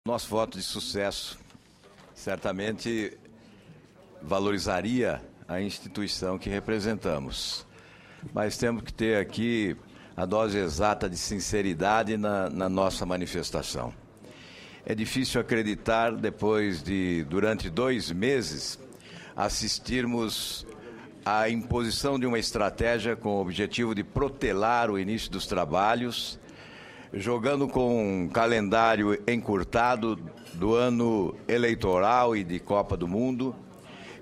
Nosso voto de sucesso certamente valorizaria a instituição que representamos. Mas temos que ter aqui a dose exata de sinceridade na nossa manifestação. É difícil acreditar, depois de, durante 2 meses, assistirmos à imposição de uma estratégia com o objetivo de protelar o início dos trabalhos, jogando com um calendário encurtado do ano eleitoral e de Copa do Mundo,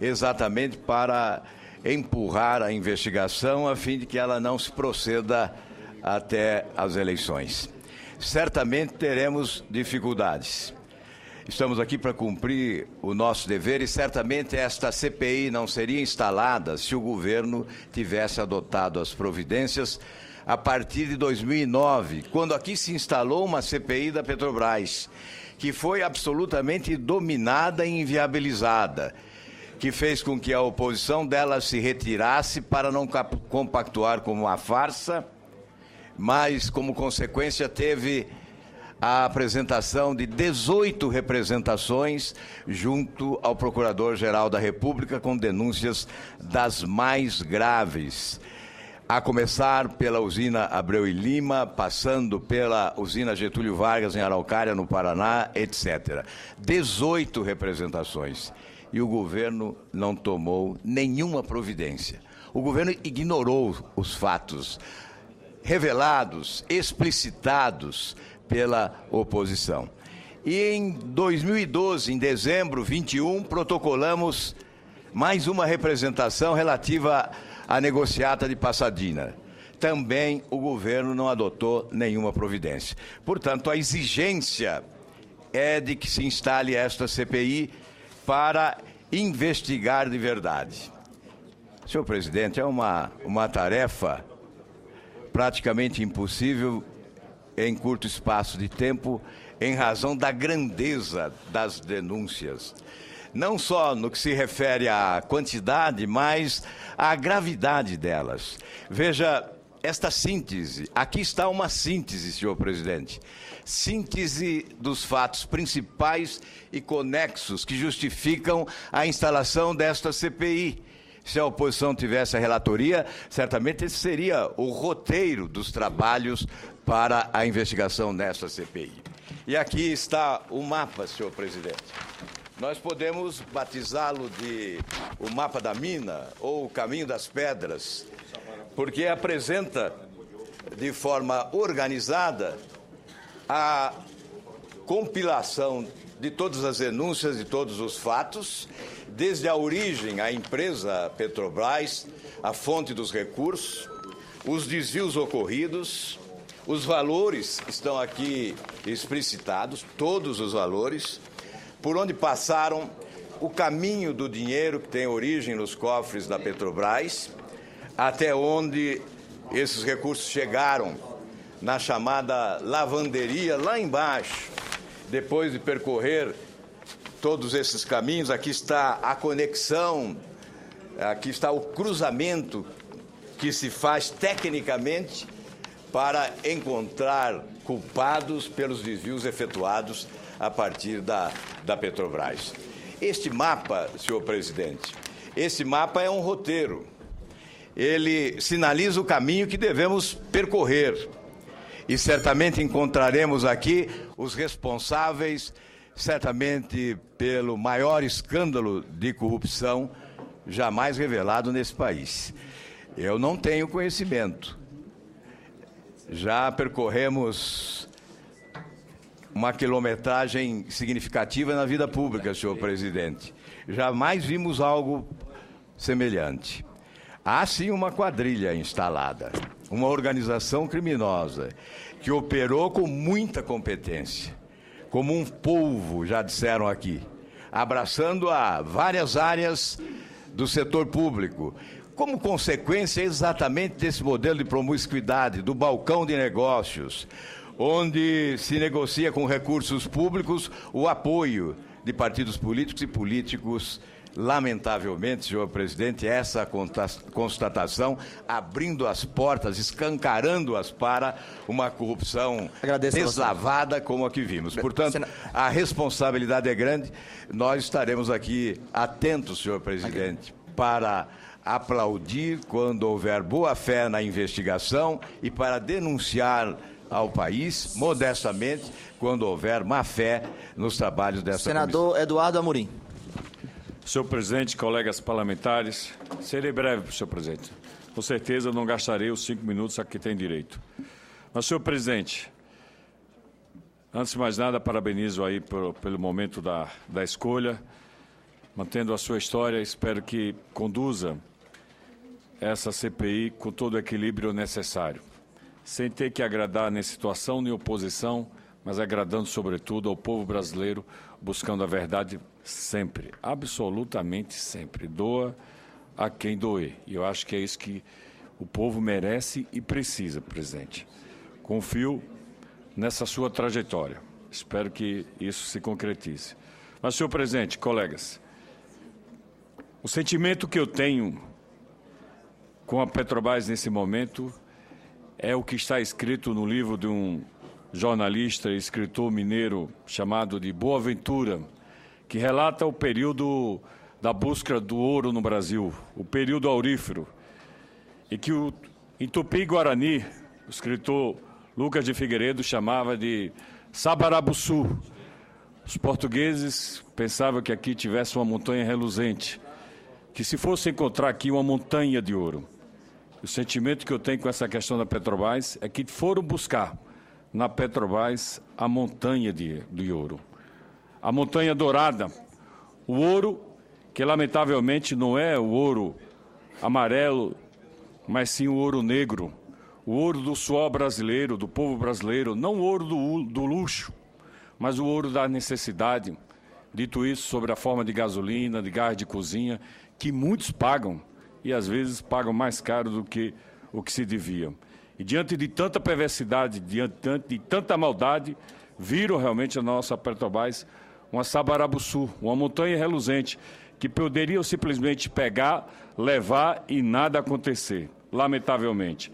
exatamente para empurrar a investigação a fim de que ela não se proceda até as eleições. Certamente teremos dificuldades. Estamos aqui para cumprir o nosso dever e certamente esta CPI não seria instalada se o governo tivesse adotado as providências a partir de 2009, quando aqui se instalou uma CPI da Petrobras, que foi absolutamente dominada e inviabilizada, que fez com que a oposição dela se retirasse para não compactuar com uma farsa, mas, como consequência, teve a apresentação de 18 representações junto ao Procurador-Geral da República com denúncias das mais graves, a começar pela usina Abreu e Lima, passando pela usina Getúlio Vargas em Araucária, no Paraná, etc. 18 representações. E o governo não tomou nenhuma providência. O governo ignorou os fatos revelados, explicitados pela oposição. E em 2012, em dezembro 21, protocolamos mais uma representação relativa à negociata de Pasadena. Também o governo não adotou nenhuma providência. Portanto, a exigência é de que se instale esta CPI para investigar de verdade. Senhor presidente, é uma tarefa praticamente impossível em curto espaço de tempo, em razão da grandeza das denúncias. Não só no que se refere à quantidade, mas à gravidade delas. Veja, esta síntese, aqui está uma síntese, senhor presidente. Síntese dos fatos principais e conexos que justificam a instalação desta CPI. Se a oposição tivesse a relatoria, certamente esse seria o roteiro dos trabalhos para a investigação nesta CPI. E aqui está o mapa, senhor presidente. Nós podemos batizá-lo de o mapa da mina ou o caminho das pedras, porque apresenta de forma organizada a compilação de todas as denúncias, de todos os fatos, desde a origem, a empresa Petrobras, a fonte dos recursos, os desvios ocorridos, os valores estão aqui explicitados, todos os valores, por onde passaram, o caminho do dinheiro que tem origem nos cofres da Petrobras, até onde esses recursos chegaram na chamada lavanderia lá embaixo. Depois de percorrer todos esses caminhos, aqui está a conexão, aqui está o cruzamento que se faz tecnicamente para encontrar culpados pelos desvios efetuados a partir da Petrobras. Este mapa, senhor presidente, esse mapa é um roteiro. Ele sinaliza o caminho que devemos percorrer. E certamente encontraremos aqui os responsáveis, certamente pelo maior escândalo de corrupção jamais revelado nesse país. Eu não tenho conhecimento. Já percorremos uma quilometragem significativa na vida pública, senhor presidente. Jamais vimos algo semelhante. Há sim uma quadrilha instalada, uma organização criminosa que operou com muita competência, como um polvo, já disseram aqui, abraçando a várias áreas do setor público, como consequência exatamente desse modelo de promiscuidade, do balcão de negócios, onde se negocia com recursos públicos o apoio de partidos políticos e políticos lamentavelmente, senhor presidente, essa constatação abrindo as portas, escancarando-as para uma corrupção deslavada como a que vimos. Portanto, a responsabilidade é grande. Nós estaremos aqui atentos, senhor presidente, para aplaudir quando houver boa-fé na investigação e para denunciar ao país, modestamente, quando houver má-fé nos trabalhos dessa Senador comissão. Eduardo Amorim. Senhor presidente, colegas parlamentares, serei breve, senhor presidente. Com certeza não gastarei os 5 minutos a que tem direito. Mas, senhor presidente, antes de mais nada, parabenizo aí pelo momento da escolha, mantendo a sua história, espero que conduza essa CPI com todo o equilíbrio necessário, sem ter que agradar nem situação nem oposição, mas agradando, sobretudo, ao povo brasileiro, buscando a verdade sempre, absolutamente sempre. Doa a quem doer. E eu acho que é isso que o povo merece e precisa, presidente. Confio nessa sua trajetória. Espero que isso se concretize. Mas, senhor presidente, colegas, o sentimento que eu tenho com a Petrobras nesse momento é o que está escrito no livro de um jornalista e escritor mineiro chamado de Boaventura, que relata o período da busca do ouro no Brasil, o período aurífero, e que em Tupi-Guarani, o escritor Lucas de Figueiredo chamava de Sabarabuçu. Os portugueses pensavam que aqui tivesse uma montanha reluzente, que se fosse encontrar aqui uma montanha de ouro. O sentimento que eu tenho com essa questão da Petrobras é que foram buscar na Petrobras a montanha de ouro. A montanha dourada, o ouro que lamentavelmente não é o ouro amarelo, mas sim o ouro negro, o ouro do suor brasileiro, do povo brasileiro, não o ouro do luxo, mas o ouro da necessidade. Dito isso, sobre a forma de gasolina, de gás de cozinha, que muitos pagam e às vezes pagam mais caro do que o que se devia. E diante de tanta perversidade, diante de tanta maldade, viram realmente a nossa Petrobras uma Sabarabuçu, uma montanha reluzente, que poderiam simplesmente pegar, levar e nada acontecer, lamentavelmente.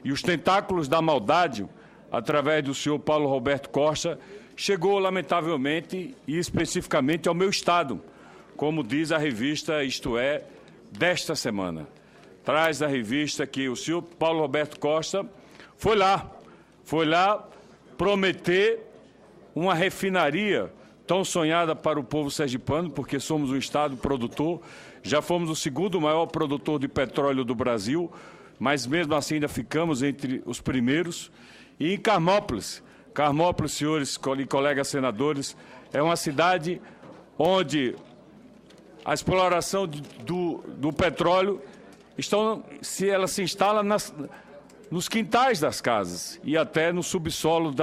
E os tentáculos da maldade, através do senhor Paulo Roberto Costa, chegou lamentavelmente e especificamente ao meu estado, como diz a revista Isto É, desta semana. Traz a revista que o senhor Paulo Roberto Costa foi lá prometer uma refinaria tão sonhada para o povo sergipano, porque somos um estado produtor, já fomos o segundo maior produtor de petróleo do Brasil, mas mesmo assim ainda ficamos entre os primeiros. E em Carmópolis, senhores e colegas senadores, é uma cidade onde a exploração do petróleo ela se instala nos quintais das casas e até no subsolo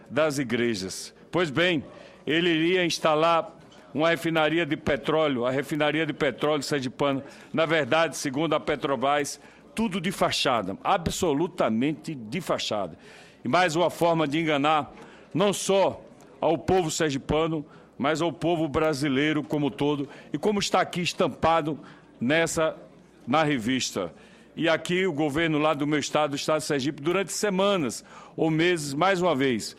das igrejas. Pois bem, ele iria instalar uma refinaria de petróleo, a refinaria de petróleo sergipana. Na verdade, segundo a Petrobras, tudo de fachada, absolutamente de fachada. E mais uma forma de enganar não só ao povo sergipano, mas ao povo brasileiro como todo, e como está aqui estampado na revista. E aqui o governo lá do meu estado, o estado de Sergipe, durante semanas ou meses, mais uma vez,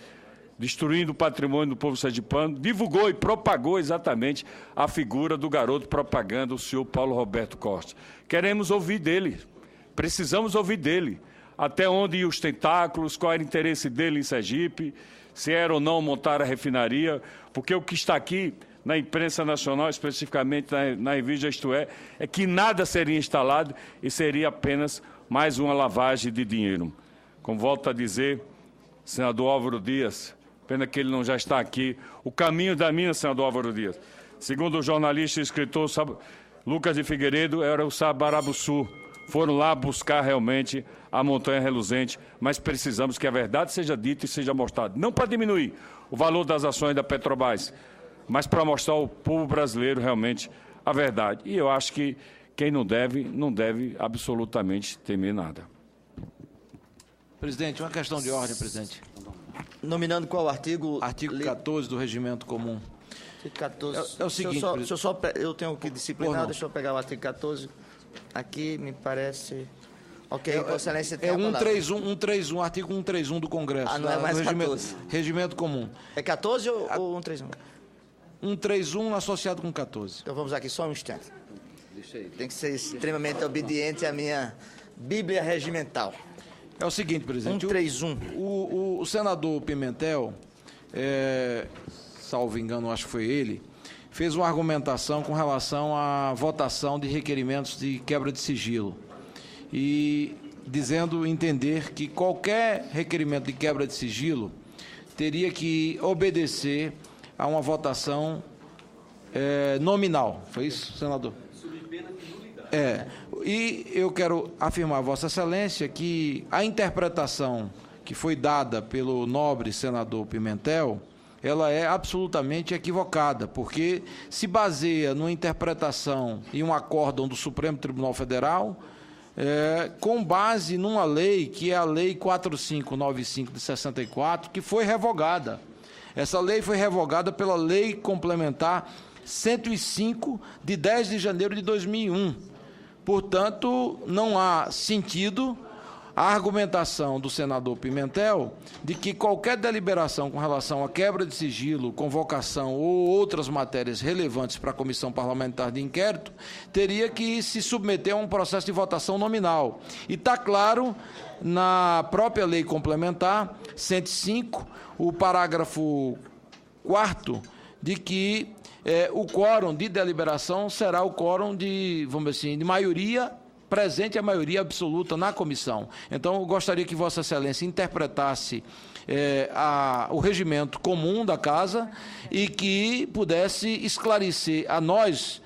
destruindo o patrimônio do povo sergipano, divulgou e propagou exatamente a figura do garoto propaganda, o senhor Paulo Roberto Costa. Queremos ouvir dele, precisamos ouvir dele, até onde iam os tentáculos, qual era o interesse dele em Sergipe, se era ou não montar a refinaria, porque o que está aqui na imprensa nacional, especificamente na revista Isto É que nada seria instalado e seria apenas mais uma lavagem de dinheiro. Como volto a dizer, senador Álvaro Dias, pena que ele não já está aqui, o caminho da mina, senador Álvaro Dias, segundo o jornalista e escritor Lucas de Figueiredo, era o Sabarabuçu. Foram lá buscar realmente a montanha reluzente, mas precisamos que a verdade seja dita e seja mostrada. Não para diminuir o valor das ações da Petrobras, mas para mostrar ao povo brasileiro realmente a verdade. E eu acho que quem não deve absolutamente temer nada. Presidente, uma questão de ordem, presidente. Nominando qual artigo? Artigo 14 do Regimento Comum. Artigo 14. É o seguinte, eu tenho que disciplinar, deixa eu pegar o artigo 14. Aqui, me parece... Ok, Vossa Excelência tem a palavra. 131, artigo 131 do Congresso. Não é mais 14. Regimento comum. É 14 ou 131? 131 associado com 14. Então vamos aqui, só um instante. Tem que ser extremamente obediente à minha Bíblia regimental. É o seguinte, presidente. 131. O senador Pimentel, salvo engano, acho que foi ele, fez uma argumentação com relação à votação de requerimentos de quebra de sigilo. E dizendo entender que qualquer requerimento de quebra de sigilo teria que obedecer a uma votação nominal. Foi isso, senador? Sob pena de nulidade. E eu quero afirmar, Vossa Excelência, que a interpretação que foi dada pelo nobre senador Pimentel, ela é absolutamente equivocada, porque se baseia numa interpretação e um acórdão do Supremo Tribunal Federal, com base numa lei, que é a Lei 4595 de 64, que foi revogada. Essa lei foi revogada pela Lei Complementar 105, de 10 de janeiro de 2001. Portanto, não há sentido a argumentação do senador Pimentel de que qualquer deliberação com relação à quebra de sigilo, convocação ou outras matérias relevantes para a Comissão Parlamentar de Inquérito teria que se submeter a um processo de votação nominal. E está claro na própria Lei Complementar 105, o parágrafo 4º, de que o quórum de deliberação será o quórum de, vamos dizer assim, de maioria presente, a maioria absoluta na comissão. Então, eu gostaria que Vossa Excelência interpretasse o regimento comum da Casa e que pudesse esclarecer a nós,